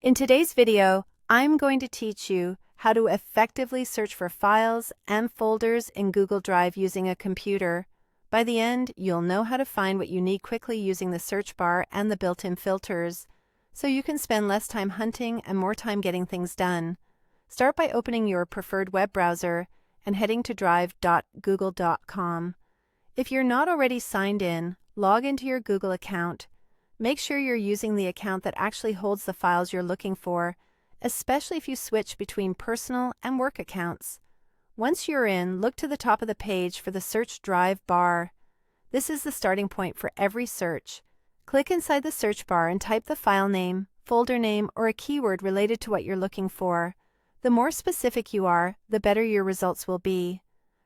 In today's video, I'm going to teach you how to effectively search for files and folders in Google Drive using a computer. By the end, you'll know how to find what you need quickly using the search bar and the built-in filters, so you can spend less time hunting and more time getting things done. Start by opening your preferred web browser and heading to drive.google.com. If you're not already signed in, log into your Google account. Make sure you're using the account that actually holds the files you're looking for, especially if you switch between personal and work accounts. Once you're in, look to the top of the page for the Search Drive bar. This is the starting point for every search. Click inside the search bar and type the file name, folder name, or a keyword related to what you're looking for. The more specific you are, the better your results will be.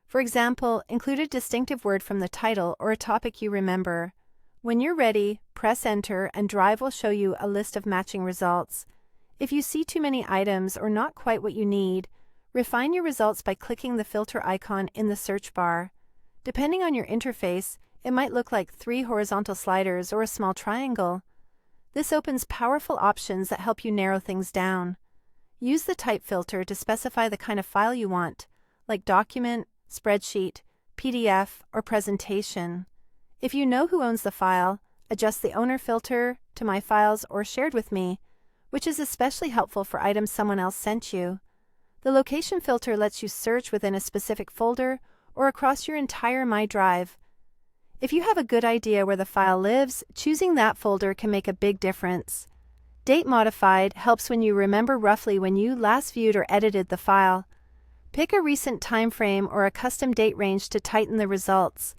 For example, include a distinctive word from the title or a topic you remember. When you're ready, press Enter and Drive will show you a list of matching results. If you see too many items or not quite what you need, refine your results by clicking the filter icon in the search bar. Depending on your interface, it might look like 3 horizontal sliders or a small triangle. This opens powerful options that help you narrow things down. Use the type filter to specify the kind of file you want, like document, spreadsheet, PDF, or presentation. If you know who owns the file, adjust the owner filter to My Files or Shared with Me, which is especially helpful for items someone else sent you. The location filter lets you search within a specific folder or across your entire My Drive. If you have a good idea where the file lives, choosing that folder can make a big difference. Date Modified helps when you remember roughly when you last viewed or edited the file. Pick a recent time frame or a custom date range to tighten the results.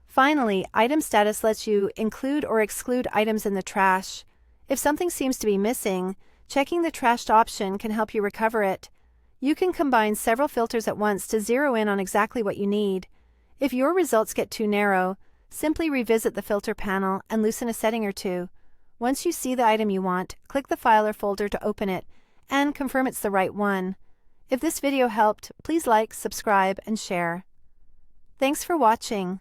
Finally, Item Status lets you include or exclude items in the trash. If something seems to be missing, checking the trashed option can help you recover it. You can combine several filters at once to zero in on exactly what you need. If your results get too narrow, simply revisit the filter panel and loosen a setting or two. Once you see the item you want, click the file or folder to open it and confirm it's the right one. If this video helped, please like, subscribe, and share. Thanks for watching.